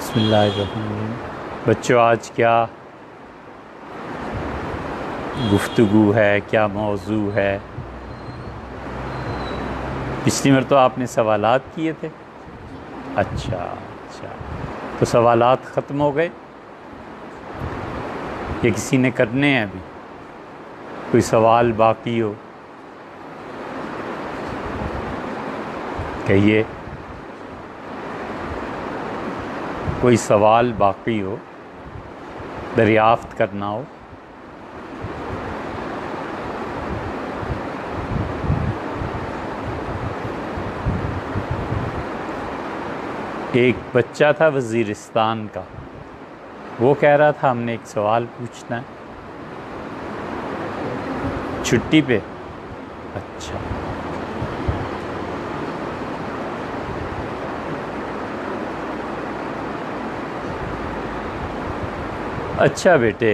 बिस्मिल्लाहिर्रहमानिर्रहीम। बच्चों, आज क्या गुफ्तगू है, क्या मौजू है? पिछली बार तो आपने सवालात किए थे। अच्छा, तो सवालात ख़त्म हो गए या किसी ने करने हैं? अभी कोई सवाल बाकी हो कहिए। कोई सवाल बाकी हो, दरियाफ्त करना हो। एक बच्चा था वज़ीरिस्तान का, वो कह रहा था हमने एक सवाल पूछना है छुट्टी पे। अच्छा, अच्छा बेटे,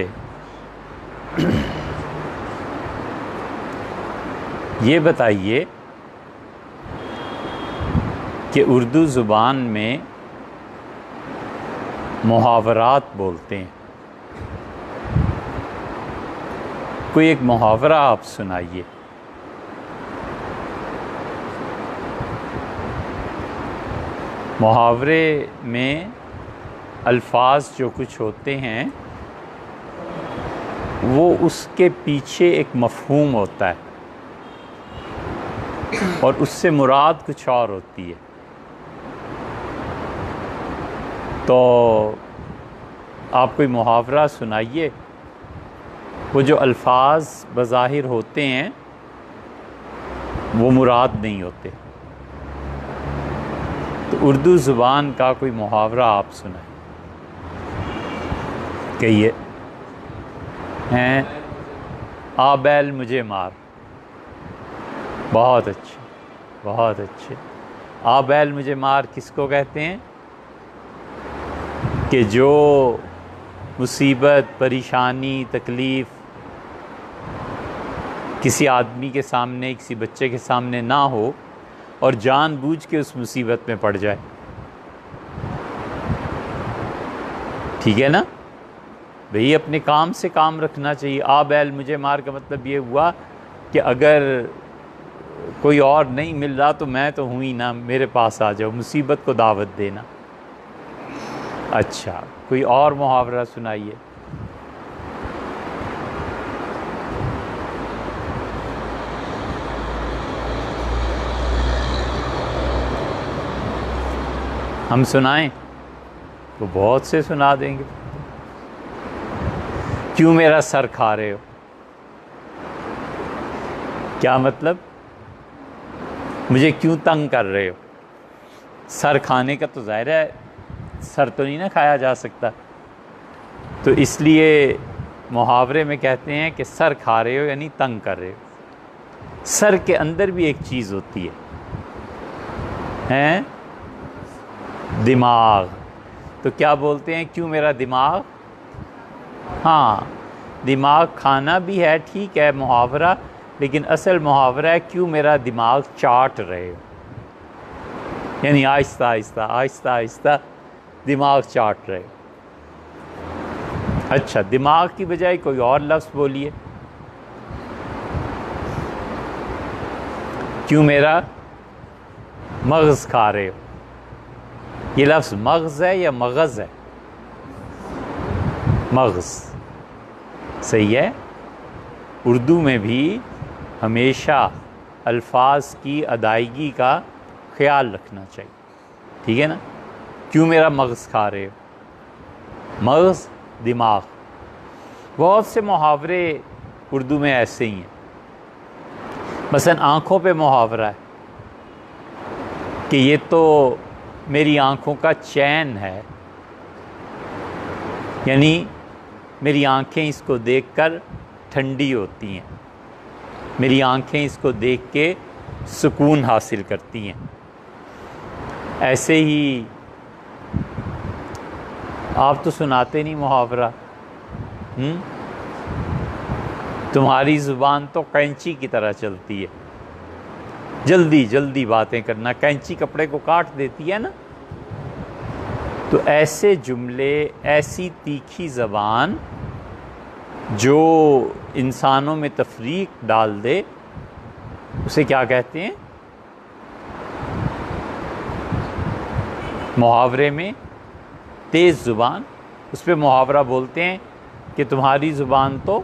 ये बताइए कि उर्दू ज़ुबान में मुहावरात बोलते हैं, कोई एक मुहावरा आप सुनाइए। मुहावरे में अल्फाज जो कुछ होते हैं वो उसके पीछे एक मफ़हूम होता है और उससे मुराद कुछ और होती है। तो आप कोई मुहावरा सुनाइए, वो जो अल्फाज बज़ाहिर होते हैं वो मुराद नहीं होते। तो उर्दू ज़ुबान का कोई मुहावरा आप सुनाइए। कहिए। हैं, आ बैल मुझे मार। बहुत अच्छे, बहुत अच्छे। आ बैल मुझे मार किसको कहते हैं? कि जो मुसीबत, परेशानी, तकलीफ़ किसी आदमी के सामने, किसी बच्चे के सामने ना हो और जानबूझ के उस मुसीबत में पड़ जाए। ठीक है ना भाई, अपने काम से काम रखना चाहिए। आ बैल मुझे मार का मतलब ये हुआ कि अगर कोई और नहीं मिल रहा तो मैं तो हूँ ही ना, मेरे पास आ जाओ, मुसीबत को दावत देना। अच्छा, कोई और मुहावरा सुनाइए। हम सुनाएं तो बहुत से सुना देंगे। क्यों मेरा सर खा रहे हो? क्या मतलब? मुझे क्यों तंग कर रहे हो? सर खाने का तो ज़ाहिर है, सर तो नहीं ना खाया जा सकता, तो इसलिए मुहावरे में कहते हैं कि सर खा रहे हो यानी तंग कर रहे हो। सर के अंदर भी एक चीज़ होती है दिमाग। तो क्या बोलते हैं? क्यों मेरा दिमाग? हाँ, दिमाग खाना भी है, ठीक है मुहावरा, लेकिन असल मुहावरा है क्यों मेरा दिमाग चाट रहे हो, यानी आहिस्ता आहिस्ता आहिस्ता आहिस्ता दिमाग चाट रहे हो। अच्छा, दिमाग की बजाय कोई और लफ्ज़ बोलिए। क्यों मेरा मग़ज़ खा रहे हो? ये लफ्ज़ मग़ज़ है या मग़ज़ है? मग़ज़ सही है। उर्दू में भी हमेशा अल्फाज की अदायगी का ख्याल रखना चाहिए, ठीक है ना। क्यों मेरा मग़ज़ खा रहे हो? मग़ज़, दिमाग। बहुत से मुहावरे उर्दू में ऐसे ही हैं। मसलन आँखों पे मुहावरा है कि ये तो मेरी आँखों का चैन है, यानी मेरी आँखें इसको देखकर ठंडी होती हैं, मेरी आँखें इसको देख के सुकून हासिल करती हैं। ऐसे ही आप तो सुनाते नहीं मुहावरा। तुम्हारी ज़ुबान तो कैंची की तरह चलती है, जल्दी जल्दी बातें करना। कैंची कपड़े को काट देती है ना, तो ऐसे जुमले, ऐसी तीखी ज़बान जो इंसानों में तफरीक डाल दे, उसे क्या कहते हैं? मुहावरे में तेज़ ज़ुबान, उस पर मुहावरा बोलते हैं कि तुम्हारी ज़ुबान तो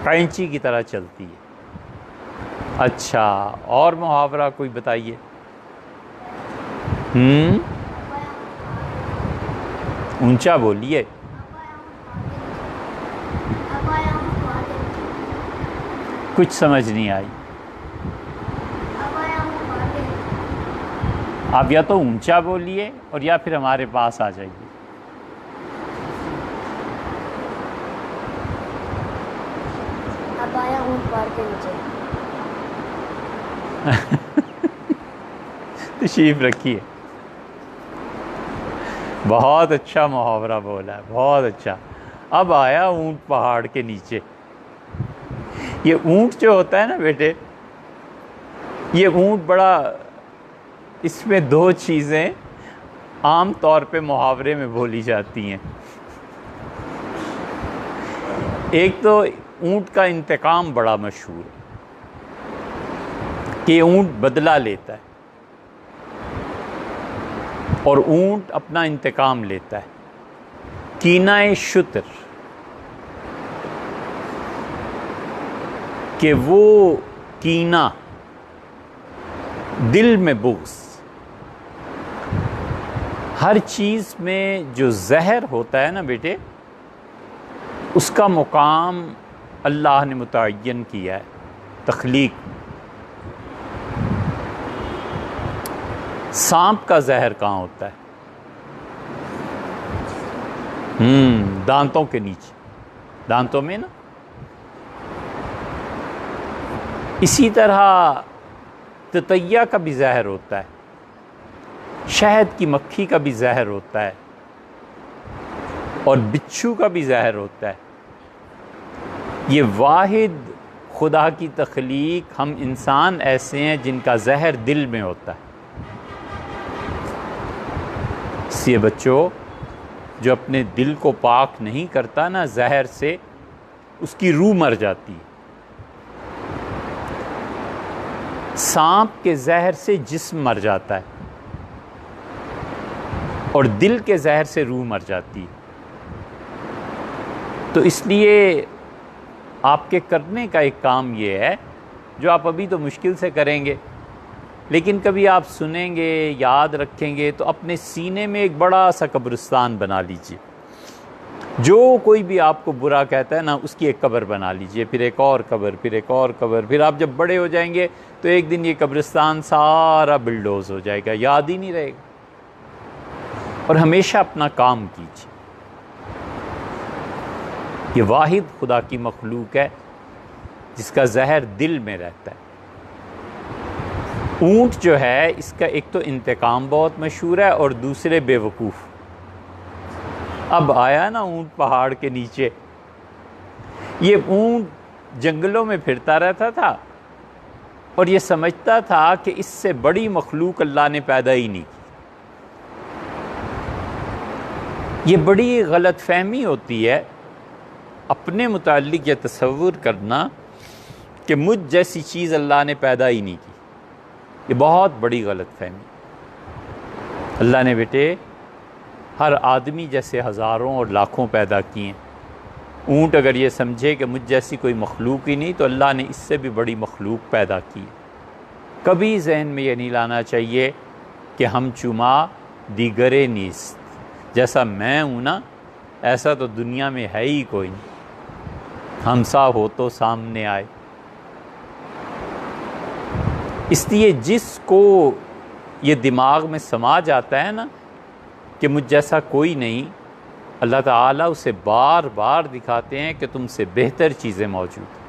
कैंची की तरह चलती है। अच्छा, और मुहावरा कोई बताइए। ऊंचा बोलिए। कुछ समझ नहीं आई। आप या तो ऊंचा बोलिए और या फिर हमारे पास आ जाइए। तशरीफ रखिए। बहुत अच्छा मुहावरा बोला है, बहुत अच्छा। अब आया ऊंट पहाड़ के नीचे। ये ऊंट जो होता है ना बेटे, ये ऊंट बड़ा, इसमें दो चीज़ें आम तौर पे मुहावरे में बोली जाती हैं। एक तो ऊंट का इंतकाम बड़ा मशहूर है कि ऊंट बदला लेता है और ऊंट अपना इंतकाम लेता है। कीनाए शुतर, कि वो कीना, दिल में बुग़्ज़, हर चीज़ में जो जहर होता है ना बेटे, उसका मुकाम अल्लाह ने मुतय्यन किया है तख्लीक। सांप का जहर कहाँ होता है? दांतों के नीचे, दांतों में ना। इसी तरह ततैया का भी जहर होता है, शहद की मक्खी का भी जहर होता है और बिच्छू का भी जहर होता है। ये वाहिद खुदा की तख्लीक, हम इंसान ऐसे हैं जिनका जहर दिल में होता है। इसलिए बच्चों, जो अपने दिल को पाक नहीं करता ना जहर से, उसकी रूह मर जाती है। सांप के जहर से जिस्म मर जाता है और दिल के जहर से रूह मर जाती है। तो इसलिए आपके करने का एक काम ये है, जो आप अभी तो मुश्किल से करेंगे, लेकिन कभी आप सुनेंगे, याद रखेंगे, तो अपने सीने में एक बड़ा सा कब्रिस्तान बना लीजिए। जो कोई भी आपको बुरा कहता है ना, उसकी एक कब्र बना लीजिए, फिर एक और कब्र, फिर एक और कब्र। फिर आप जब बड़े हो जाएंगे तो एक दिन ये कब्रिस्तान सारा बिल्डोज हो जाएगा, याद ही नहीं रहेगा। और हमेशा अपना काम कीजिए। ये वाहिद खुदा की मखलूक है जिसका जहर दिल में रहता है। ऊंट जो है, इसका एक तो इंतकाम बहुत मशहूर है और दूसरे बेवकूफ़। अब आया ना ऊंट पहाड़ के नीचे। ये ऊंट जंगलों में फिरता रहता था और ये समझता था कि इससे बड़ी मखलूक अल्लाह ने पैदा ही नहीं की। ये बड़ी गलत फहमी होती है अपने मुताल्लिक़ ये तसव्वुर करना कि मुझ जैसी चीज़ अल्लाह ने पैदा ही नहीं की। ये बहुत बड़ी गलत फहमी। अल्लाह ने बेटे हर आदमी जैसे हज़ारों और लाखों पैदा किए हैं। ऊँट अगर ये समझे कि मुझ जैसी कोई मखलूक ही नहीं, तो अल्लाह ने इससे भी बड़ी मखलूक पैदा की है। कभी जहन में ये नहीं लाना चाहिए कि हम चुमा दीगरे नीस्त, जैसा मैं हूँ ना ऐसा तो दुनिया में है ही कोई नहीं, हमसा हो तो सामने आए। इसलिए जिसको ये दिमाग में समा जाता है ना कि मुझ जैसा कोई नहीं, अल्लाह ताला उसे बार बार दिखाते हैं कि तुमसे बेहतर चीज़ें मौजूद हैं।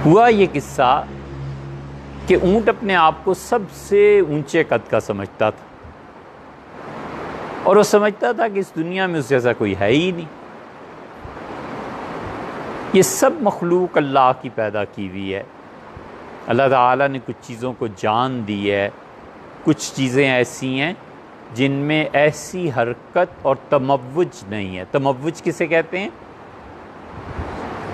हुआ ये किस्सा कि ऊँट अपने आप को सबसे ऊंचे कद का समझता था और वो समझता था कि इस दुनिया में उस जैसा कोई है ही नहीं। ये सब मखलूक अल्लाह की पैदा की हुई है। अल्लाह ताला ने कुछ चीज़ों को जान दी है, कुछ चीज़ें ऐसी हैं जिनमें ऐसी हरकत और तमव्वुज नहीं है। तमव्वुज किसे कहते हैं?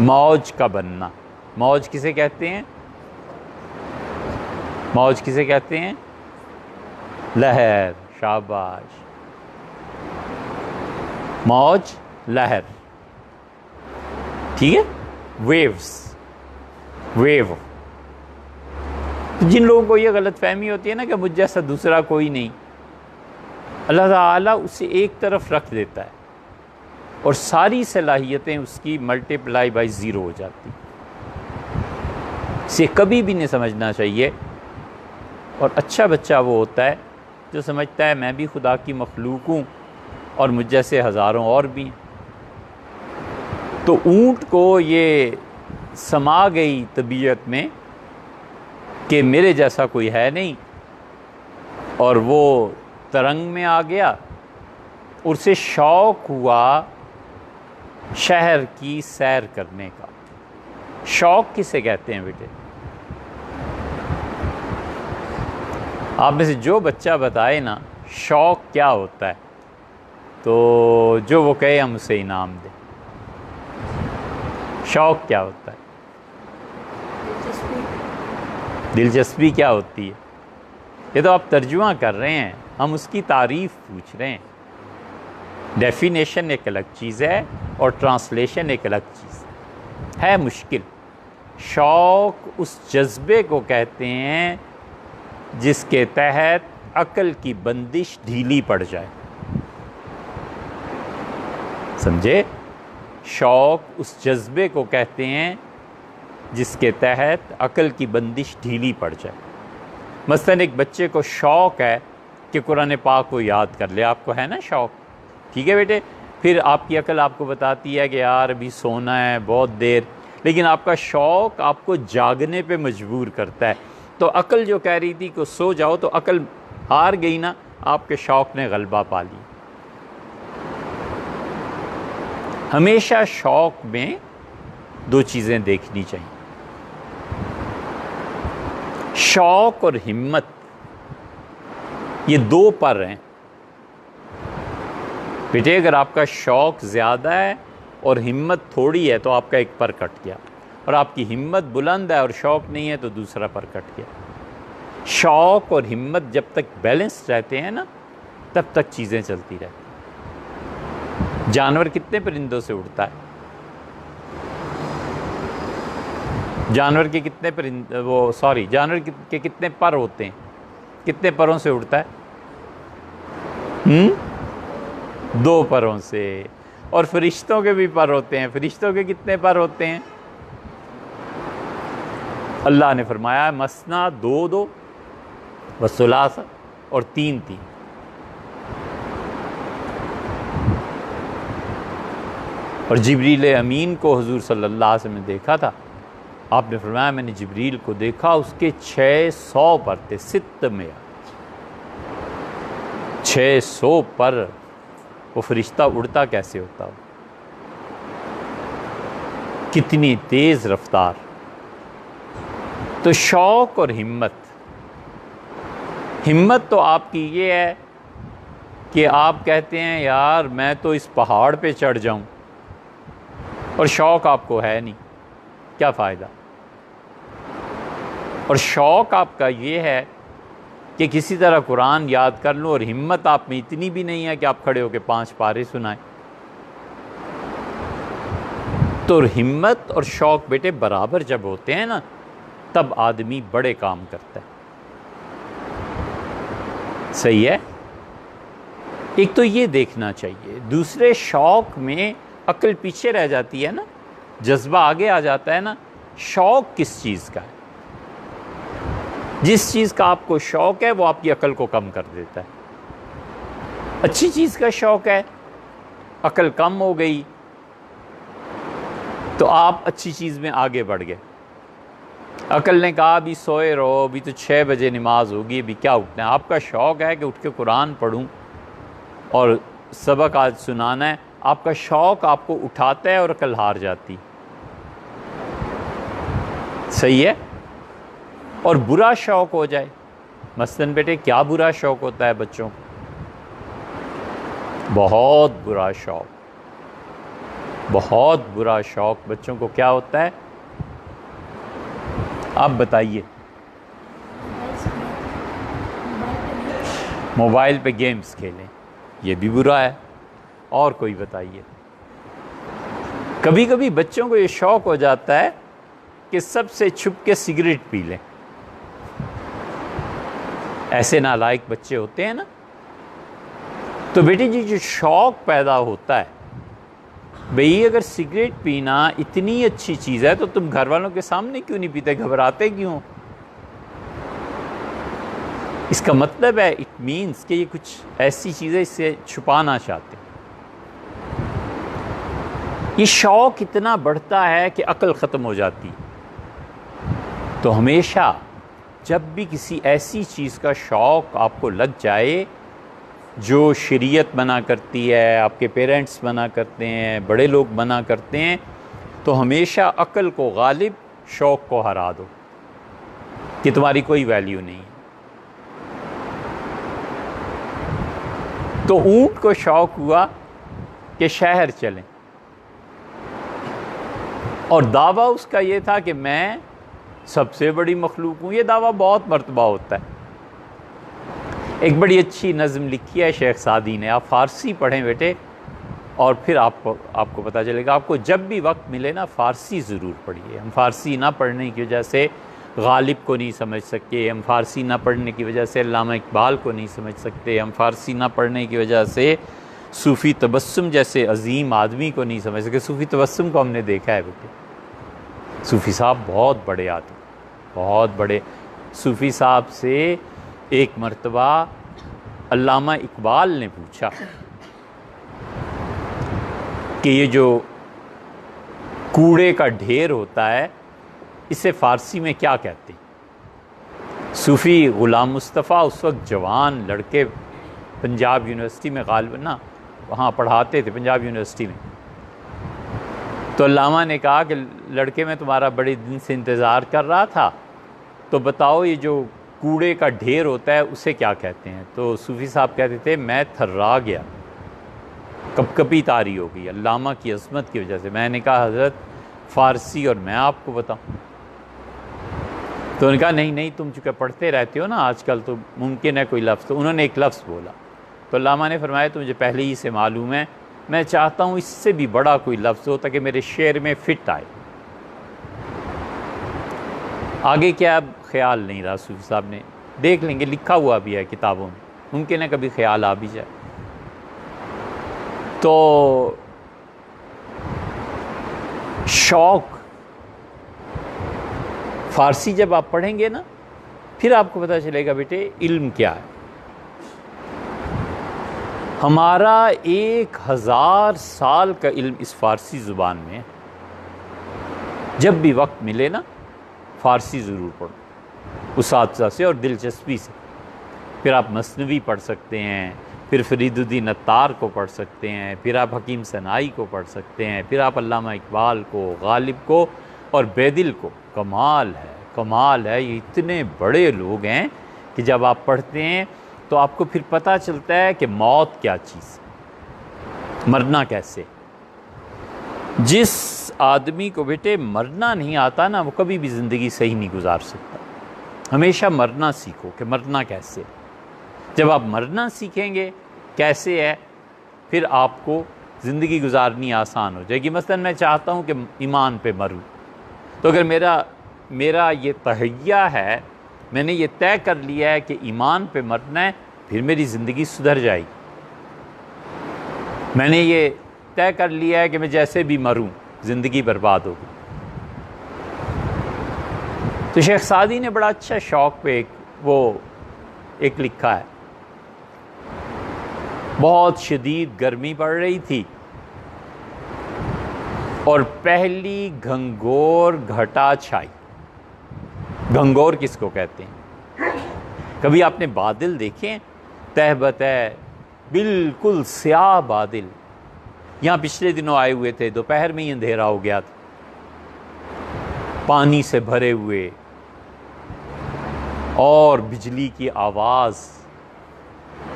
मौज का बनना। मौज किसे कहते हैं? मौज किसे कहते हैं? लहर। शाबाश, मौज, लहर, ठीक है। Waves, wave. जिन लोगों को ये गलतफहमी होती है ना कि मुझ जैसा दूसरा कोई नहीं, अल्लाह ताला उसे एक तरफ रख देता है और सारी सलाहियतें उसकी मल्टीप्लाई बाई ज़ीरो हो जाती। इसे कभी भी नहीं समझना चाहिए। और अच्छा बच्चा वो होता है जो समझता है मैं भी खुदा की मखलूक हूँ और मुझ जैसे हज़ारों और भी हैं। तो ऊँट को ये समा गई तबीयत में कि मेरे जैसा कोई है नहीं, और वो तरंग में आ गया। उसे शौक़ हुआ शहर की सैर करने का। शौक़ किसे कहते हैं बेटे? आप में से जो बच्चा बताए ना शौक़ क्या होता है, तो जो वो कहे हम उसे इनाम दें। शौक़ क्या होता है? दिलचस्पी क्या होती है? ये तो आप तर्जुमा कर रहे हैं, हम उसकी तारीफ़ पूछ रहे हैं। डेफिनेशन एक अलग चीज़ है और ट्रांसलेशन एक अलग चीज़ है। मुश्किल। शौक़ उस जज्बे को कहते हैं जिसके तहत अक्ल की बंदिश ढीली पड़ जाए। समझे? शौक़ उस जज्बे को कहते हैं जिसके तहत अक्ल की बंदिश ढीली पड़ जाए। मसलन एक बच्चे को शौक़ है कि कुरान पाक को याद कर ले। आपको है ना शौक़, ठीक है बेटे। फिर आपकी अक्ल आपको बताती है कि यार अभी सोना है बहुत देर, लेकिन आपका शौक़ आपको जागने पे मजबूर करता है। तो अक्ल जो कह रही थी कि सो जाओ, तो अक्ल हार गई ना, आपके शौक़ ने गलबा पा लिया। हमेशा शौक़ में दो चीज़ें देखनी चाहिए, शौक़ और हिम्मत। ये दो पर हैं बेटे। अगर आपका शौक़ ज़्यादा है और हिम्मत थोड़ी है तो आपका एक पर कट गया, और आपकी हिम्मत बुलंद है और शौक़ नहीं है तो दूसरा पर कट गया। शौक़ और हिम्मत जब तक बैलेंस रहते हैं ना, तब तक चीज़ें चलती रहती। जानवर कितने परिंदों से उड़ता है? जानवर के कितने जानवर के कितने पर होते हैं? कितने परों से उड़ता है? दो परों से। और फरिश्तों के भी पर होते हैं। फरिश्तों के कितने पर होते हैं? अल्लाह ने फरमाया मसना दो दो व सुलासा, और तीन तीन। और जिब्रील अमीन को हुजूर सल्लल्लाहु अलैहि वसल्लम ने देखा था। आपने फरमाया मैंने जिब्रील को देखा, उसके 600 पर थे। सित्त में 600 पर वो फरिश्ता उड़ता कैसे होता हो? कितनी तेज रफ्तार। तो शौक़ और हिम्मत। हिम्मत तो आपकी ये है कि आप कहते हैं यार मैं तो इस पहाड़ पे चढ़ जाऊं, और शौक़ आपको है नहीं, क्या फ़ायदा। और शौक़ आपका ये है कि किसी तरह कुरान याद कर लूँ, और हिम्मत आप में इतनी भी नहीं है कि आप खड़े होकर 5 पारे सुनाएं। तो हिम्मत और शौक़ बेटे बराबर जब होते हैं ना, तब आदमी बड़े काम करता है। सही है? एक तो ये देखना चाहिए। दूसरे, शौक़ में अक्ल पीछे रह जाती है ना, जज्बा आगे आ जाता है ना। शौक़ किस चीज़ का है? जिस चीज़ का आपको शौक़ है वो आपकी अक्ल को कम कर देता है। अच्छी चीज़ का शौक़ है, अक्ल कम हो गई, तो आप अच्छी चीज़ में आगे बढ़ गए। अक्ल ने कहा अभी सोए रहो, अभी तो 6 बजे नमाज होगी, अभी क्या उठना है। आपका शौक़ है कि उठ के कुरान पढ़ूं और सबक आज सुनाना है। आपका शौक़ आपको उठाता है और अक्ल हार जाती। सही है? और बुरा शौक़ हो जाए, मसलन बेटे क्या बुरा शौक़ होता है बच्चों को? बहुत बुरा शौक़, बहुत बुरा शौक़ बच्चों को क्या होता है? आप बताइए। मोबाइल पे गेम्स खेलें, ये भी बुरा है। और कोई बताइए। कभी कभी बच्चों को ये शौक़ हो जाता है कि सबसे छुप के सिगरेट पी लें। ऐसे नालायक बच्चे होते हैं ना। तो बेटी जी जो शौक़ पैदा होता है, भाई अगर सिगरेट पीना इतनी अच्छी चीज़ है तो तुम घर वालों के सामने क्यों नहीं पीते, घबराते क्यों? इसका मतलब है, इट मीन्स कि ये कुछ ऐसी चीज़ें इससे छुपाना चाहते हैं। ये शौक़ इतना बढ़ता है कि अक्ल ख़त्म हो जाती। तो हमेशा जब भी किसी ऐसी चीज़ का शौक़ आपको लग जाए जो शरीयत मना करती है, आपके पेरेंट्स मना करते हैं, बड़े लोग मना करते हैं, तो हमेशा अक्ल को गालिब, शौक़ को हरा दो कि तुम्हारी कोई वैल्यू नहीं है। तो ऊंट को शौक़ हुआ कि शहर चलें, और दावा उसका ये था कि मैं सबसे बड़ी मखलूक हूँ। ये दावा बहुत मर्तबा होता है। एक बड़ी अच्छी नज़म लिखी है शेख सादी ने, आप फ़ारसी पढ़ें बेटे, और फिर आपको पता चलेगा। आपको जब भी वक्त मिले ना फ़ारसी ज़रूर पढ़िए। हम फ़ारसी ना पढ़ने की वजह से गालिब को नहीं समझ सके, हम फ़ारसी ना पढ़ने की वजह से अल्लामा इकबाल को नहीं समझ सकते, हम फ़ारसी ना पढ़ने की वजह से सूफ़ी तबस्सुम जैसे अजीम आदमी को नहीं समझ सके। सूफ़ी तबस्सुम को हमने देखा है बेटे, सूफ़ी साहब बहुत बड़े आदमी, बहुत बड़े। सूफ़ी साहब से एक मर्तबा अल्लामा इकबाल ने पूछा कि ये जो कूड़े का ढेर होता है इसे फ़ारसी में क्या कहते हैं? सूफ़ी ग़ुलाम मुस्तफ़ा उस वक्त जवान लड़के पंजाब यूनिवर्सिटी में गालिबन ना वहाँ पढ़ाते थे, पंजाब यूनिवर्सिटी में। तो अल्लामा ने कहा कि लड़के मैं तुम्हारा बड़े दिन से इंतज़ार कर रहा था, तो बताओ ये जो कूड़े का ढेर होता है उसे क्या कहते हैं? तो सूफ़ी साहब कहते थे मैं थर्रा गया, कपकपी तारी हो गई अल्लामा की अज़मत की वजह से। मैंने कहा हज़रत फ़ारसी और मैं आपको बताऊं? तो उन्होंने कहा नहीं नहीं, तुम चूँकि पढ़ते रहते हो ना आजकल, तो मुमकिन है कोई लफ्ज़। तो उन्होंने एक लफ्ज़ बोला, तो अल्लामा ने फरमाया तो मुझे पहले ही से मालूम है, मैं चाहता हूँ इससे भी बड़ा कोई लफ्ज़ हो ताकि मेरे शेर में फ़िट आए। आगे क्या अब ख्याल नहीं रहा सूफ़ी साहब ने, देख लेंगे, लिखा हुआ भी है किताबों में, मुमकिन है कभी ख्याल आ भी जाए। तो शौक़ फ़ारसी जब आप पढ़ेंगे ना, फिर आपको पता चलेगा बेटे इल्म क्या है। हमारा 1000 साल का इल्म इस फ़ारसी ज़ुबान में। जब भी वक्त मिले ना फ़ारसी ज़रूर पढ़ो उस्ताद से और दिलचस्पी से। फिर आप मसनवी पढ़ सकते हैं, फिर फरीदुद्दीन अत्तार को पढ़ सकते हैं, फिर आप हकीम सनाई को पढ़ सकते हैं, फिर आप अल्लामा इकबाल को, गालिब को और बेदिल को। कमाल है, कमाल है। ये इतने बड़े लोग हैं कि जब आप पढ़ते हैं तो आपको फिर पता चलता है कि मौत क्या चीज़, मरना कैसे। जिस आदमी को बेटे मरना नहीं आता ना, वो कभी भी ज़िंदगी सही नहीं गुजार सकता। हमेशा मरना सीखो कि मरना कैसे। जब आप मरना सीखेंगे कैसे है, फिर आपको ज़िंदगी गुजारनी आसान हो जाएगी। मसलन मैं चाहता हूँ कि ईमान पे मरूँ, तो अगर मेरा ये तहैया है, मैंने ये तय कर लिया है कि ईमान पे मरना है, फिर मेरी ज़िंदगी सुधर जाएगी। मैंने ये तय कर लिया है कि मैं जैसे भी मरूं ज़िंदगी बर्बाद होगी। तो शेख सादी ने बड़ा अच्छा शौक़ पे एक लिखा है। बहुत शदीद गर्मी पड़ रही थी और पहली घंघोर घटा छाई। घंघोर किसको कहते हैं? कभी आपने बादल देखे? तह बतह बिल्कुल स्याह बादल। यहाँ पिछले दिनों आए हुए थे, दोपहर में ही अंधेरा हो गया था, पानी से भरे हुए, और बिजली की आवाज़,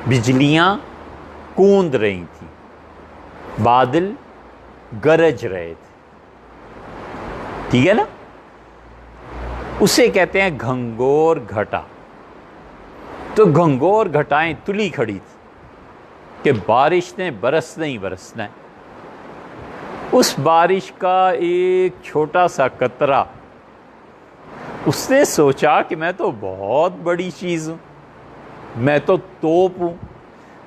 बिजलियां कूंद रही थी, बादल गरज रहे थे। ठीक है ना? उसे कहते हैं घंघोर घटा। तो घंघोर घटाएं तुली खड़ी थी कि बारिश ने बरसना ही बरसना है। उस बारिश का एक छोटा सा कतरा, उसने सोचा कि मैं तो बहुत बड़ी चीज़ हूँ, मैं तो तोप हूँ,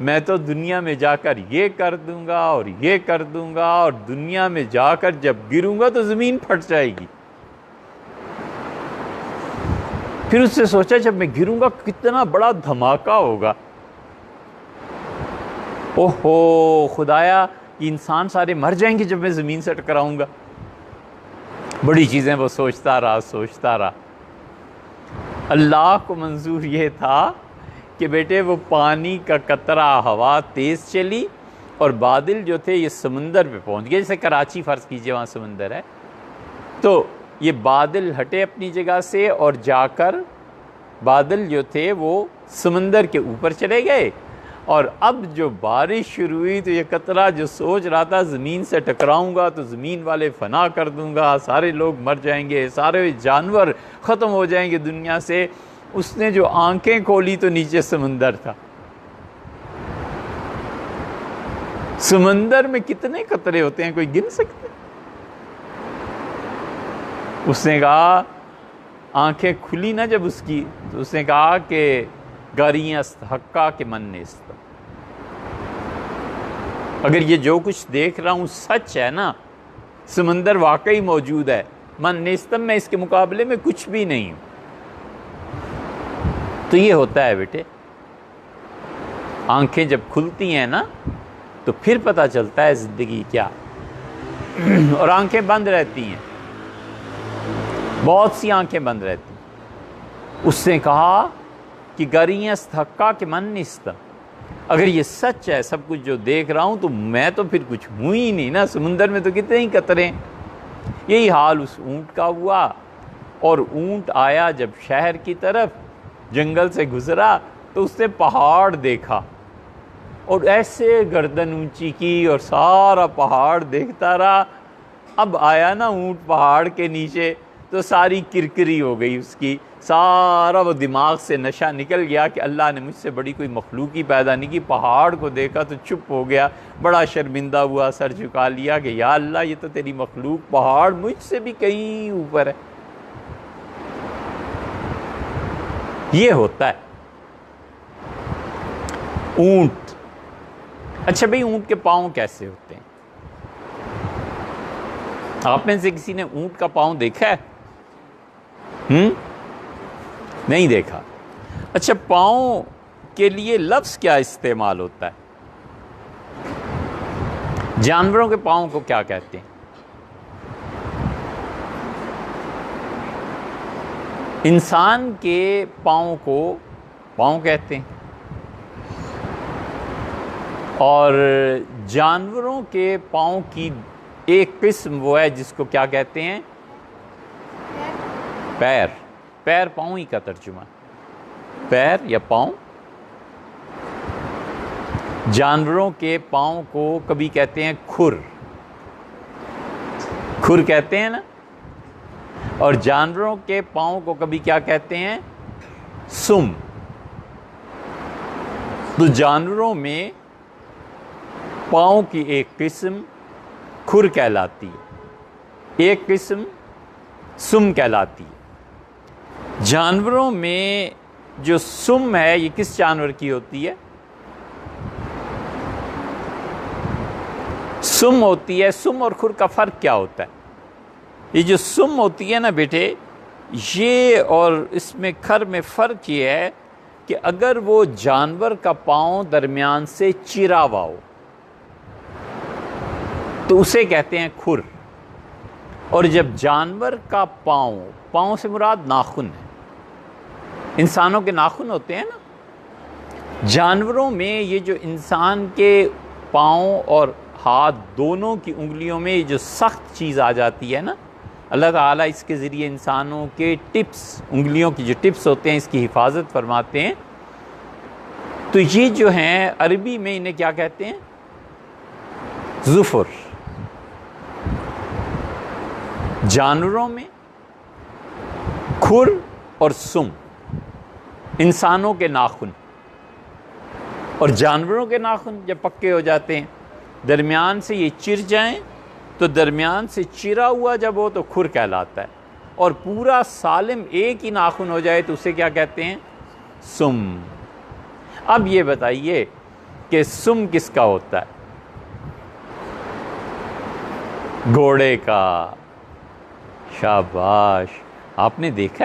मैं तो दुनिया में जाकर ये कर दूंगा और ये कर दूंगा, और दुनिया में जाकर जब गिरूंगा तो ज़मीन फट जाएगी। फिर उसने सोचा जब मैं गिरूंगा कितना बड़ा धमाका होगा। ओहो खुदाया, इंसान सारे मर जाएंगे जब मैं ज़मीन से टकराऊंगा। बड़ी चीज़ें वो सोचता रहा। अल्लाह को मंजूर ये था कि बेटे वो पानी का कतरा, हवा तेज़ चली और बादल जो थे ये समंदर पे पहुंच गए। जैसे कराची फ़र्ज़ कीजिए वहाँ समंदर है, तो ये बादल हटे अपनी जगह से और जाकर बादल जो थे वो समंदर के ऊपर चले गए। और अब जो बारिश शुरू हुई तो ये कतरा जो सोच रहा था ज़मीन से टकराऊंगा तो ज़मीन वाले फना कर दूंगा, सारे लोग मर जाएंगे, सारे जानवर ख़त्म हो जाएंगे दुनिया से, उसने जो आंखें खोली तो नीचे समंदर था। समंदर में कितने कतरे होते हैं, कोई गिन सकते? उसने कहा, आंखें खुली ना जब उसकी, तो उसने कहा कि गारियस्त हक्का के मन नेस्त, अगर ये जो कुछ देख रहा हूँ सच है ना, समंदर वाकई मौजूद है, मन नेस्तम में इसके मुकाबले में कुछ भी नहीं हूँ। तो ये होता है बेटे, आंखें जब खुलती हैं ना तो फिर पता चलता है ज़िंदगी क्या। और आंखें बंद रहती हैं, बहुत सी आंखें बंद रहती हैं। उसने कहा कि गरियस थक्का के मन निस्त, अगर ये सच है सब कुछ जो देख रहा हूँ तो मैं तो फिर कुछ हूँ ही नहीं ना, समुंदर में तो कितने ही कतरे। यही हाल उस ऊँट का हुआ। और ऊँट आया जब शहर की तरफ, जंगल से गुजरा तो उसने पहाड़ देखा और ऐसे गर्दन ऊंची की और सारा पहाड़ देखता रहा। अब आया ना ऊँट पहाड़ के नीचे तो सारी किरकिरी हो गई उसकी, सारा वो दिमाग से नशा निकल गया कि अल्लाह ने मुझसे बड़ी कोई मखलूक ही पैदा नहीं की। पहाड़ को देखा तो चुप हो गया, बड़ा शर्मिंदा हुआ, सर झुका लिया कि या अल्लाह ये तो तेरी मखलूक, पहाड़ मुझसे भी कहीं ऊपर है। ये होता है ऊंट। अच्छा भाई, ऊंट के पाँव कैसे होते हैं? आप में से किसी ने ऊंट का पाँव देखा है? नहीं देखा। अच्छा, पाँव के लिए लफ्ज़ क्या इस्तेमाल होता है? जानवरों के पाँव को क्या कहते हैं? इंसान के पाँव को पाँव कहते हैं, और जानवरों के पाँव की एक किस्म वो है जिसको क्या कहते हैं? पैर। पैर पाँव ही का तर्जुमा, पैर या पाँव। जानवरों के पाँव को कभी कहते हैं खुर, खुर कहते हैं ना। और जानवरों के पाँव को कभी क्या कहते हैं? सुम। तो जानवरों में पाँव की एक किस्म खुर कहलाती है, एक किस्म सुम कहलाती है। जानवरों में जो सुम है ये किस जानवर की होती है? सुम होती है। सुम और खुर का फ़र्क क्या होता है? ये जो सुम होती है ना बेटे, ये और इसमें खर में फ़र्क ये है कि अगर वो जानवर का पाँव दरमियान से चिरा हुआ हो तो उसे कहते हैं खुर। और जब जानवर का पाँव, पाँव से मुराद नाखून है, इंसानों के नाखून होते हैं ना, जानवरों में ये जो इंसान के पाँव और हाथ दोनों की उंगलियों में ये जो सख्त चीज़ आ जाती है ना, अल्लाह ताला इसके ज़रिए इंसानों के टिप्स, उंगलियों की जो टिप्स होते हैं, इसकी हिफाजत फरमाते हैं। तो ये जो हैं अरबी में इन्हें क्या कहते हैं? ज़ुफ़ुर। जानवरों में खुर और सुम, इंसानों के नाखून और जानवरों के नाखून जब पक्के हो जाते हैं, दरमियान से ये चिर जाएं, तो दरमियान से चिरा हुआ जब हो तो खुर कहलाता है, और पूरा सालिम एक ही नाखून हो जाए तो उसे क्या कहते हैं? सुम। अब ये बताइए कि सुम किसका होता है? घोड़े का। शाबाश, आपने देखा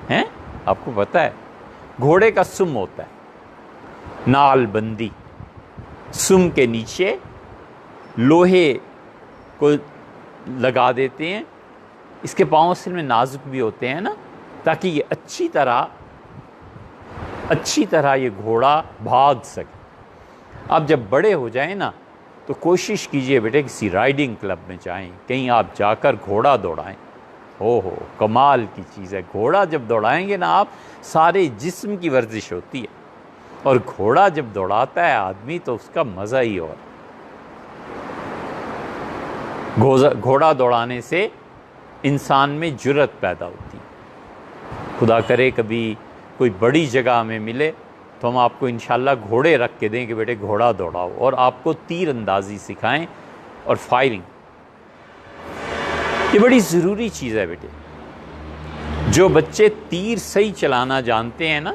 है? आपको पता है घोड़े का सुम होता है नालबंदी। सुम के नीचे लोहे को लगा देते हैं। इसके पाँव असल में नाजुक भी होते हैं ना, ताकि ये अच्छी तरह ये घोड़ा भाग सके। आप जब बड़े हो जाएं ना, तो कोशिश कीजिए बेटे किसी राइडिंग क्लब में जाएं, कहीं आप जाकर घोड़ा दौड़ाएं। ओहो, कमाल की चीज़ है। घोड़ा जब दौड़ाएंगे ना आप, सारे जिस्म की वर्जिश होती है, और घोड़ा जब दौड़ाता है आदमी तो उसका मज़ा ही और। घोड़ा दौड़ाने से इंसान में जुर्रत पैदा होती है। खुदा करे कभी कोई बड़ी जगह में मिले तो हम आपको इंशाल्लाह घोड़े रख के दें कि बेटे घोड़ा दौड़ाओ, और आपको तीर अंदाज़ी सिखाएं और फायरिंग। ये बड़ी ज़रूरी चीज़ है बेटे। जो बच्चे तीर सही चलाना जानते हैं ना,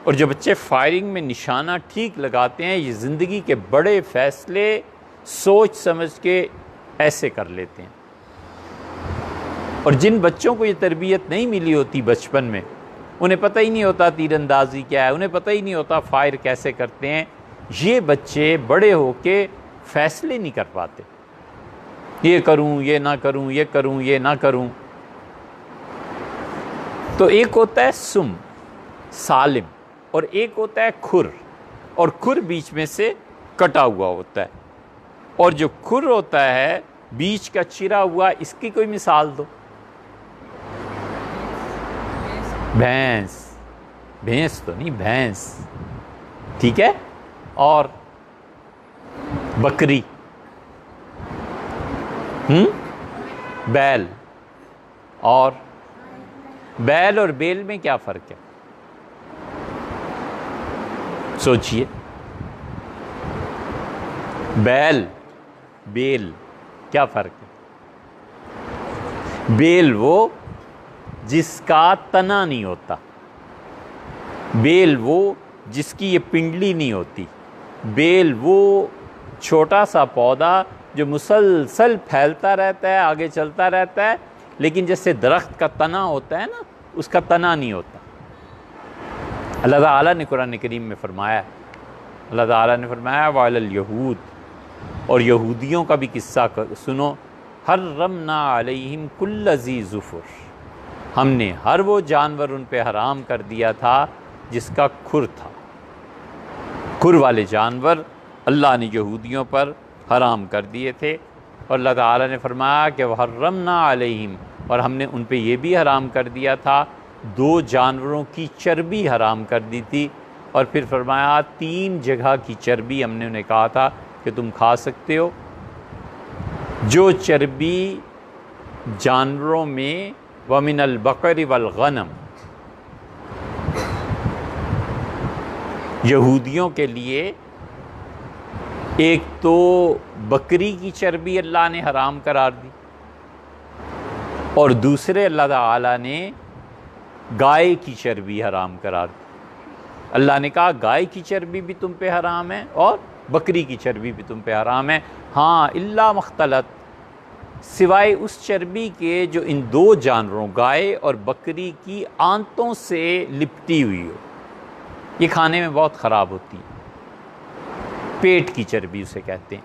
और जो बच्चे फायरिंग में निशाना ठीक लगाते हैं, ये ज़िंदगी के बड़े फ़ैसले सोच समझ के ऐसे कर लेते हैं। और जिन बच्चों को ये तरबियत नहीं मिली होती बचपन में, उन्हें पता ही नहीं होता तीरंदाजी क्या है, उन्हें पता ही नहीं होता फायर कैसे करते हैं, ये बच्चे बड़े होके फ़ैसले नहीं कर पाते। ये करूं, ये ना करूं, ये करूं, ये ना करूं। तो एक होता है सुम, सालिम, और एक होता है खुर, और खुर बीच में से कटा हुआ होता है। और जो खुर होता है बीच का चिरा हुआ, इसकी कोई मिसाल दो। भैंस। भैंस तो नहीं, भैंस, ठीक है। और बकरी, बैल। और बैल और बेल में क्या फ़र्क है? सोचिए। बैल, बेल, क्या फ़र्क है? बेल वो जिसका तना नहीं होता, बेल वो जिसकी ये पिंडली नहीं होती, बेल वो छोटा सा पौधा जो मुसलसल फैलता रहता है, आगे चलता रहता है, लेकिन जैसे दरख्त का तना होता है ना, उसका तना नहीं होता। अल्लाह ताला ने कुरान करीम में फरमाया, अल्लाह ताला ने फरमाया वालल यहूद, और यहूदियों का भी किस्सा सुनो। हर्रमना अलैहिम कुल्ल ज़ी ज़ुफ़ुर, हमने हर वो जानवर उन पे हराम कर दिया था जिसका खुर था। खुर वाले जानवर अल्लाह ने यहूदियों पर हराम कर दिए थे। और अल्लाह ताला ने फरमाया कि हर्रमना अलैहिम, और हमने उन पे ये भी हराम कर दिया था, 2 जानवरों की चर्बी हराम कर दी थी। और फिर फरमाया 3 जगह की चर्बी हमने उन्हें कहा था कि तुम खा सकते हो। जो चर्बी जानवरों में वमिनल बकरी वल गनम, यहूदियों के लिए एक तो बकरी की चर्बी अल्लाह ने हराम करार दी, और दूसरे अल्लाह ताला ने गाय की चर्बी हराम करार दी। अल्लाह ने कहा गाय की चर्बी भी तुम पे हराम है और बकरी की चर्बी भी तुम पे हराम है, हाँ इल्ला मख्तलत, सिवाय उस चर्बी के जो इन 2 जानवरों गाय और बकरी की आंतों से लिपटी हुई हो। ये खाने में बहुत ख़राब होती है, पेट की चर्बी उसे कहते हैं,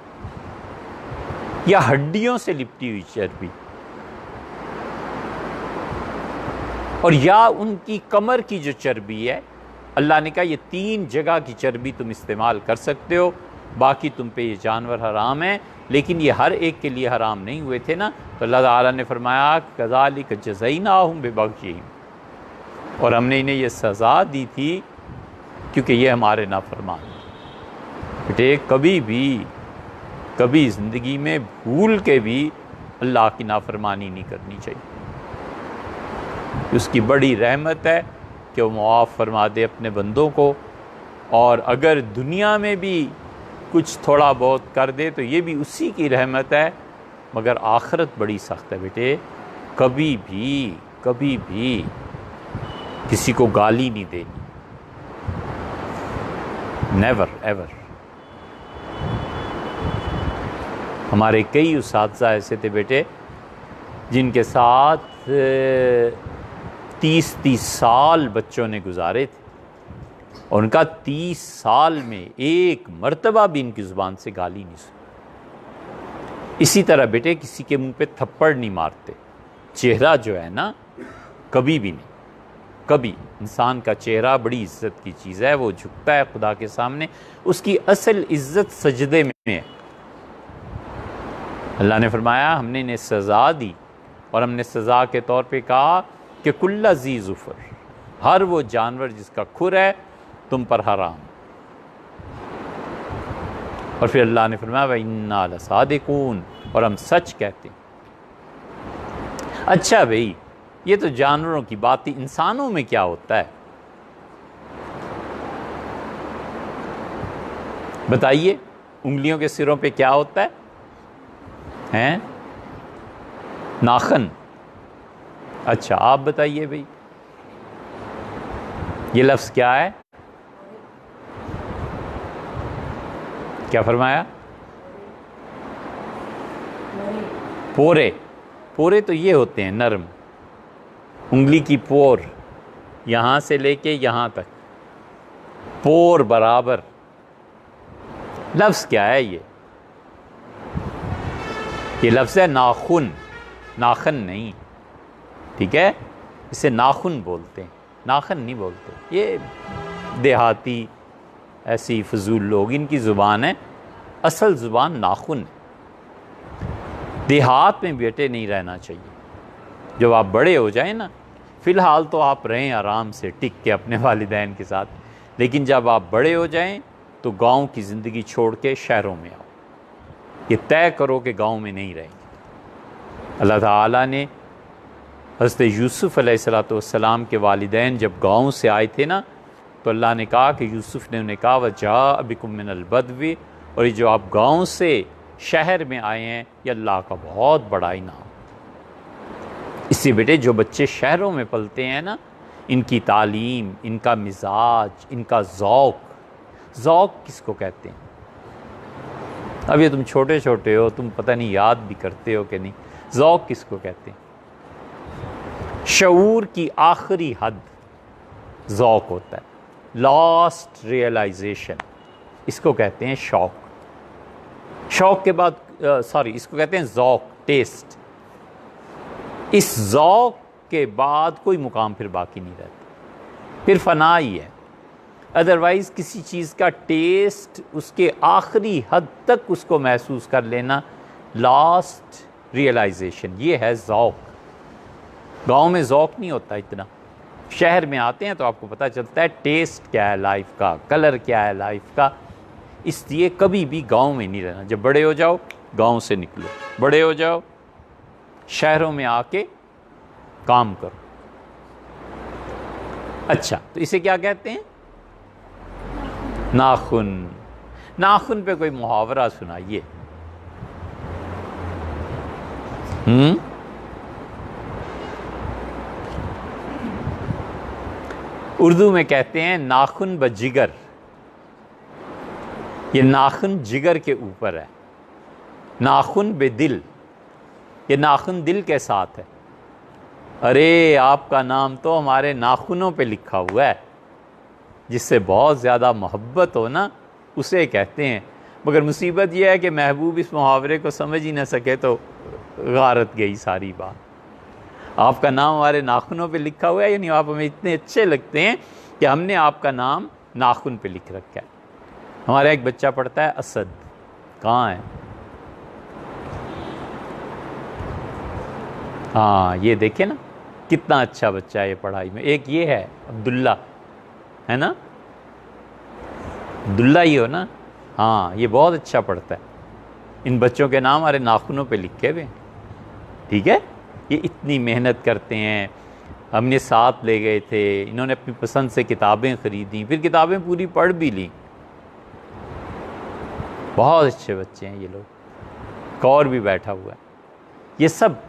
या हड्डियों से लिपटी हुई चर्बी, और या उनकी कमर की जो चर्बी है। अल्लाह ने कहा ये 3 जगह की चर्बी तुम इस्तेमाल कर सकते हो, बाकी तुम पे ये जानवर हराम हैं, लेकिन ये हर एक के लिए हराम नहीं हुए थे ना। तो अल्लाह ताला ने फरमाया कज़ालिक जज़ैनाहुम बिबग़यहिम, और हमने इन्हें ये सज़ा दी थी क्योंकि ये हमारे नाफरमान। बेटे कभी ज़िंदगी में भूल के भी अल्लाह की नाफरमानी नहीं करनी चाहिए। उसकी बड़ी रहमत है कि वो मुआफ़ फरमा दे अपने बंदों को, और अगर दुनिया में भी कुछ थोड़ा बहुत कर दे तो ये भी उसी की रहमत है। मगर आखिरत बड़ी सख्त है बेटे, कभी भी किसी को गाली नहीं देनी, नेवर एवर। हमारे कई उस्ताज़ा ऐसे थे बेटे जिनके साथ 30 साल बच्चों ने गुजारे थे, और उनका 30 साल में एक मर्तबा भी इनकी ज़ुबान से गाली नहीं सुनी। इसी तरह बेटे किसी के मुंह पे थप्पड़ नहीं मारते। चेहरा जो है ना, कभी भी नहीं, कभी। इंसान का चेहरा बड़ी इज़्ज़त की चीज़ है, वो झुकता है खुदा के सामने, उसकी असल इज़्ज़त सजदे में है। अल्लाह ने फरमाया हमने इन्हें सज़ा दी, और हमने सज़ा के तौर पे कहा कि कुल्ला ज़ी ज़ुफ़र, हर वो जानवर जिसका खुर है तुम पर हराम। और फिर अल्लाह ने फरमाया व इन्ना लसादिकून, और हम सच कहते हैं। अच्छा भाई, ये तो जानवरों की बात थी, इंसानों में क्या होता है बताइए? उंगलियों के सिरों पे क्या होता है? हैं? नाखन। अच्छा आप बताइए भाई, ये लफ्ज़ क्या है? क्या फरमाया? पोरे। पोरे तो ये होते हैं नरम, उंगली की पोर, यहाँ से लेके यहाँ तक पोर बराबर। लफ्ज़ क्या है ये लफ्ज़ है नाखुन, नाखन नहीं, ठीक है? इसे नाखुन बोलते हैं, नाखन नहीं बोलते। ये देहाती ऐसी फजूल लोग, इनकी ज़ुबान है, असल ज़ुबान नाखुन है। देहात में बेटे नहीं रहना चाहिए। जब आप बड़े हो जाएं ना, फ़िलहाल तो आप रहें आराम से टिक के अपने वालिदैन के साथ, लेकिन जब आप बड़े हो जाएं तो गांव की ज़िंदगी छोड़ के शहरों में आओ। ये तय करो कि गांव में नहीं रहेंगे। अल्लाह ताला ने हज़रत यूसुफ़ अलैहिस्सलाम के वालिदैन जब गांव से आए थे ना, तो अल्लाह ने कहा कि यूसुफ़ ने उन्हें कहा वजा बिकुम मिनल बदवी, और ये जो आप गांव से शहर में आए हैं ये अल्लाह का बहुत बड़ा इनाम। इससे बेटे जो बच्चे शहरों में पलते हैं ना, इनकी तालीम, इनका मिजाज, इनका ज़ौक़ किसको कहते हैं? अब ये तुम छोटे छोटे हो, तुम पता नहीं याद भी करते हो कि नहीं। ज़ौक़ किसको कहते हैं? शऊर की आखिरी हद ज़ौक़ होता है, लास्ट रियलाइजेशन, इसको कहते हैं शौक़। शौक़ के बाद इसको कहते हैं ज़ौक़, टेस्ट। इस ज़ौक़ के बाद कोई मुकाम फिर बाकी नहीं रहता, फिर फना ही है। अदरवाइज़ किसी चीज़ का टेस्ट, उसके आखिरी हद तक उसको महसूस कर लेना, लास्ट रियलाइजेशन, ये है ज़ौक़। गांव में ज़ौक़ नहीं होता इतना, शहर में आते हैं तो आपको पता चलता है टेस्ट क्या है लाइफ का, कलर क्या है लाइफ का। इसलिए कभी भी गांव में नहीं रहना। जब बड़े हो जाओ गांव से निकलो, बड़े हो जाओ शहरों में आके काम करो। अच्छा, तो इसे क्या कहते हैं? नाखुन। नाखुन पे कोई मुहावरा सुनाइए। उर्दू में कहते हैं नाखुन ब जिगर। ये नाखुन जिगर के ऊपर है। नाखुन बे दिल, ये नाखुन दिल के साथ है। अरे आपका नाम तो हमारे नाखुनों पे लिखा हुआ है। जिससे बहुत ज़्यादा मोहब्बत हो ना, उसे कहते हैं। मगर मुसीबत यह है कि महबूब इस मुहावरे को समझ ही ना सके तो गारत गई सारी बात। आपका नाम हमारे नाखूनों पे लिखा हुआ है, यानी आप हमें इतने अच्छे लगते हैं कि हमने आपका नाम नाखून पे लिख रखा है। हमारा एक बच्चा पढ़ता है असद, कहाँ है? हाँ, ये देखे ना कितना अच्छा बच्चा है ये पढ़ाई में। एक ये है अब्दुल्ला, है ना, अब्दुल्ला ही हो ना? हाँ, ये बहुत अच्छा पढ़ता है। इन बच्चों के नाम हमारे नाखूनों पे लिखे हुए, ठीक है। ये इतनी मेहनत करते हैं, हमने साथ ले गए थे, इन्होंने अपनी पसंद से किताबें ख़रीदी, फिर किताबें पूरी पढ़ भी ली। बहुत अच्छे बच्चे हैं ये लोग। और भी बैठा हुआ है, ये सब।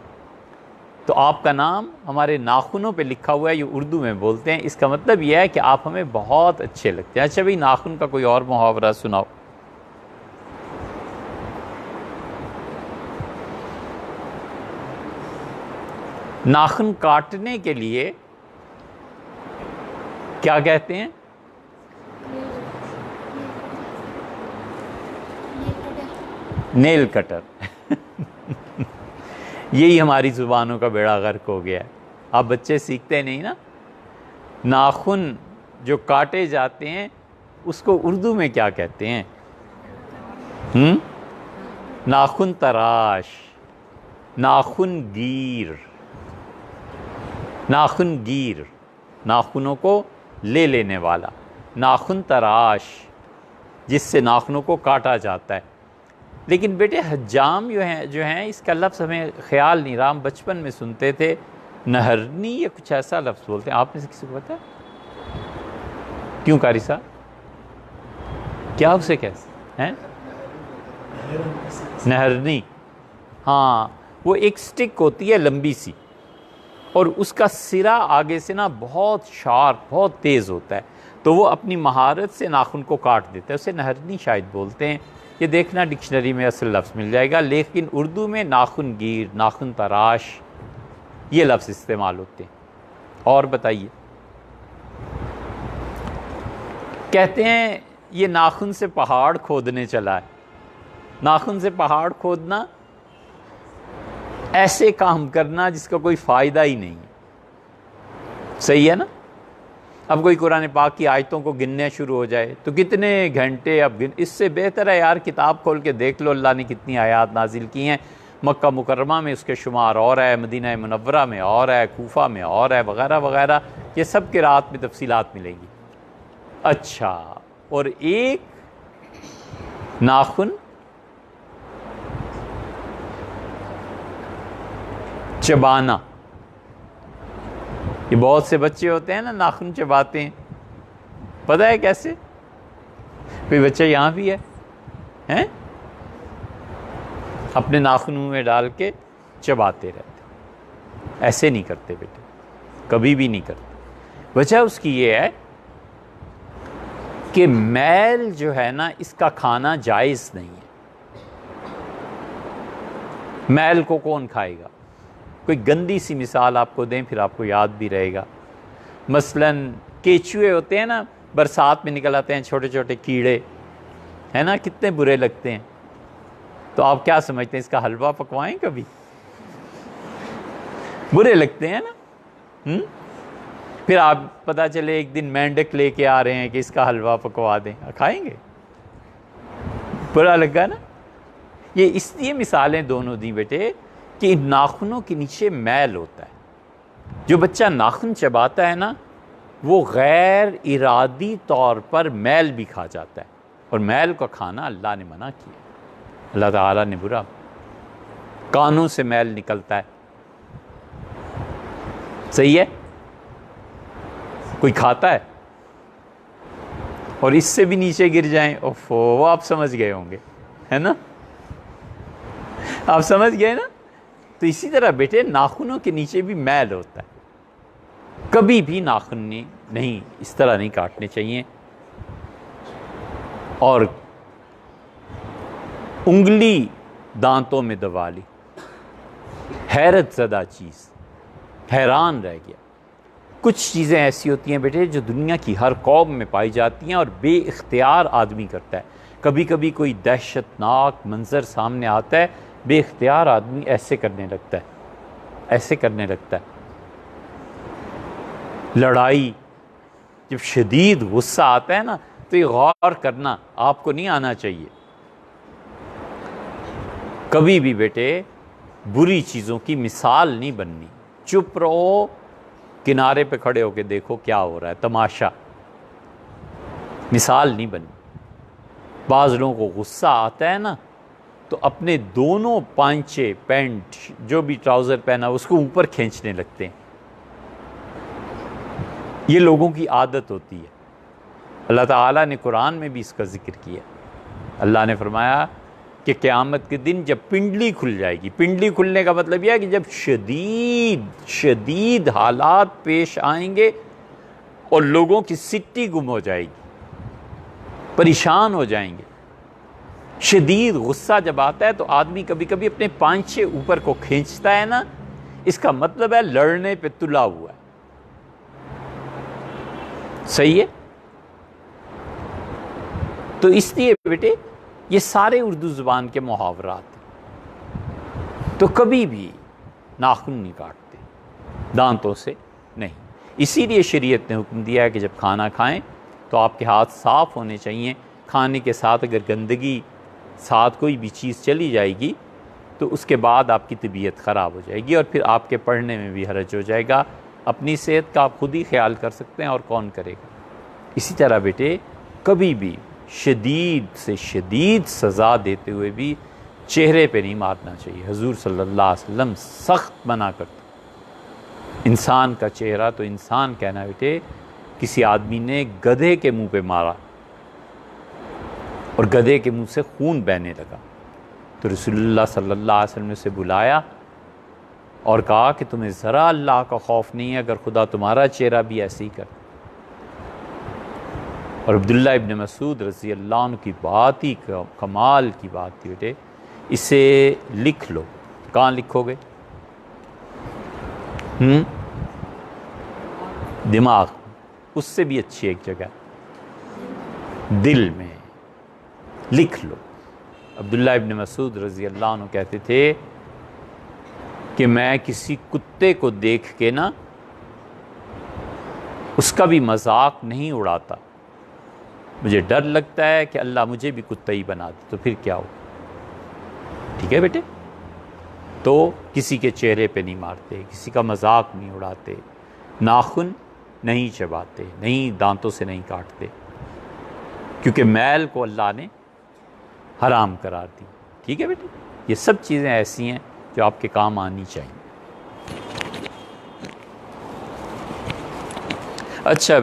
तो आपका नाम हमारे नाखूनों पे लिखा हुआ है, ये उर्दू में बोलते हैं। इसका मतलब यह है कि आप हमें बहुत अच्छे लगते हैं। अच्छा भाई, नाखून का कोई और मुहावरा सुनाओ। नाखून काटने के लिए क्या कहते हैं? Nail cutter. यही हमारी ज़ुबानों का बेड़ा गर्क हो गया है। आप बच्चे सीखते नहीं ना। नाखून जो काटे जाते हैं उसको उर्दू में क्या कहते हैं? नाखून तराश, नाखून गीर, नाखून गीर, नाखूनों को ले लेने वाला, नाखून तराश, जिससे नाखूनों को काटा जाता है। लेकिन बेटे हज्जाम जो हैं इसका लफ्ज़ हमें ख्याल नहीं रहा। हम बचपन में सुनते थे नहरनी या कुछ ऐसा लफ्ज़ बोलते हैं। आपने से किसी को पता है? क्यों कारी साहब, क्या उसे कैसे हैं? नहरनी, हाँ, वो एक स्टिक होती है लंबी सी, और उसका सिरा आगे से ना बहुत शार्प, बहुत तेज़ होता है, तो वो अपनी महारत से नाखून को काट देता है। उसे नहरनी शायद बोलते हैं। ये देखना डिक्शनरी में असल लफ्ज़ मिल जाएगा। लेकिन उर्दू में नाखून गीर, नाखून तराश, ये लफ्ज़ इस्तेमाल होते हैं। और बताइए, कहते हैं ये नाखून से पहाड़ खोदने चला है। नाखून से पहाड़ खोदना, ऐसे काम करना जिसका कोई फ़ायदा ही नहीं है। सही है ना? अब कोई कुरान पाक की आयतों को गिनने शुरू हो जाए तो कितने घंटे अब इससे बेहतर है यार किताब खोल के देख लो अल्लाह ने कितनी आयात नाजिल की हैं। मक्का मुकर्रमा में उसके शुमार और है, मदीना मुनव्वरा में और है, कूफा में और है, वगैरह वगैरह। ये सब के रात में तफसीलात मिलेंगी। अच्छा, और एक नाखून चबाना, ये बहुत से बच्चे होते हैं ना नाखून चबाते हैं। पता है कैसे? कोई बच्चा यहाँ भी हैं? अपने नाखून मुंह में डाल के चबाते रहते। ऐसे नहीं करते बेटे, कभी भी नहीं करते। वजह उसकी ये है कि मैल जो है ना इसका खाना जायज़ नहीं है। मैल को कौन खाएगा? कोई गंदी सी मिसाल आपको दें फिर आपको याद भी रहेगा। मसलन केचुए होते हैं ना, बरसात में निकल आते हैं छोटे छोटे कीड़े, है ना, कितने बुरे लगते हैं। तो आप क्या समझते हैं, इसका हलवा पकवाएं कभी? बुरे लगते हैं ना। फिर आप पता चले एक दिन मेंढक लेके आ रहे हैं कि इसका हलवा पकवा दें, खाएंगे? बुरा लगा ना। ये इसलिए मिसालें दोनों दी बेटे कि इन नाखूनों के नीचे मैल होता है। जो बच्चा नाखून चबाता है ना वो गैर इरादी तौर पर मैल भी खा जाता है, और मैल का खाना अल्लाह ने मना किया। अल्लाह ताला ने बुरा, कानों से मैल निकलता है। सही है? कोई खाता है और इससे भी नीचे गिर जाएं, ओफो, वो आप समझ गए होंगे, है ना? आप समझ गए ना? तो इसी तरह बेटे नाखूनों के नीचे भी मैल होता है। कभी भी नाखून नहीं इस तरह नहीं काटने चाहिए। और उंगली दांतों में दबा ली, हैरत ज़दा चीज़, हैरान रह गया। कुछ चीज़ें ऐसी होती हैं बेटे जो दुनिया की हर कौम में पाई जाती हैं और बेइख्तियार आदमी करता है। कभी कभी कोई दहशतनाक मंजर सामने आता है, बेइख्तियार आदमी ऐसे करने लगता है, ऐसे करने लगता है। लड़ाई, जब शदीद गुस्सा आता है ना तो ये गौर करना आपको नहीं आना चाहिए। कभी भी बेटे बुरी चीज़ों की मिसाल नहीं बननी। चुप रहो, किनारे पे खड़े होके देखो क्या हो रहा है, तमाशा, मिसाल नहीं बननी। बाज़ लोगों को गुस्सा आता है ना, तो अपने दोनों पांचे, पैंट, जो भी ट्राउज़र पहना उसको ऊपर खींचने लगते हैं। ये लोगों की आदत होती है। अल्लाह ताला ने कुरान में भी इसका जिक्र किया। अल्लाह ने फरमाया कि क़यामत के दिन जब पिंडली खुल जाएगी, पिंडली खुलने का मतलब यह है कि जब शदीद हालात पेश आएंगे और लोगों की सिट्टी गुम हो जाएगी, परेशान हो जाएंगे। शदीद गुस्सा जब आता है तो आदमी कभी कभी अपने पांचे ऊपर को खींचता है ना, इसका मतलब है लड़ने पे तुला हुआ है। सही है? तो इसलिए बेटे ये सारे उर्दू ज़ुबान के मुहावरात हैं। तो कभी भी नाखून नहीं काटते, दांतों से नहीं। इसीलिए शरीयत ने हुक्म दिया है कि जब खाना खाएं तो आपके हाथ साफ़ होने चाहिए। खाने के साथ अगर गंदगी साथ कोई भी चीज़ चली जाएगी तो उसके बाद आपकी तबीयत ख़राब हो जाएगी और फिर आपके पढ़ने में भी हरज हो जाएगा। अपनी सेहत का आप खुद ही ख्याल कर सकते हैं और कौन करेगा। इसी तरह बेटे कभी भी शदीद से शदीद सज़ा देते हुए भी चेहरे पे नहीं मारना चाहिए। हुज़ूर सल्लल्लाहु अलैहि वसल्लम सख्त मना करते। इंसान का चेहरा तो इंसान कहना बेटे, किसी आदमी ने गधे के मुंह पे मारा और गधे के मुंह से खून बहने लगा, तो रसूलुल्लाह सल्लल्लाहु अलैहि वसल्लम ने उसे बुलाया और कहा कि तुम्हें ज़रा अल्लाह का खौफ नहीं है, अगर खुदा तुम्हारा चेहरा भी ऐसे ही कर। और अब्दुल्ला इब्न मसूद रज़ी अल्लाह अन्हु की बात ही कमाल की बात थी बेटे। इसे लिख लो। कहाँ लिखोगे? दिमाग, उससे भी अच्छी एक जगह दिल में लिख लो। अब्दुल्ला इब्न मसूद रज़ी अल्लाह अन्हु कहते थे कि मैं किसी कुत्ते को देख के ना उसका भी मजाक नहीं उड़ाता। मुझे डर लगता है कि अल्लाह मुझे भी कुत्ता ही बना दे, तो फिर क्या हो। ठीक है बेटे? तो किसी के चेहरे पे नहीं मारते, किसी का मजाक नहीं उड़ाते, नाखून नहीं चबाते, नहीं दांतों से नहीं काटते, क्योंकि मैल को अल्लाह ने हराम करार दी। ठीक है बेटे? ये सब चीज़ें ऐसी हैं जो आपके काम आनी चाहिए। अच्छा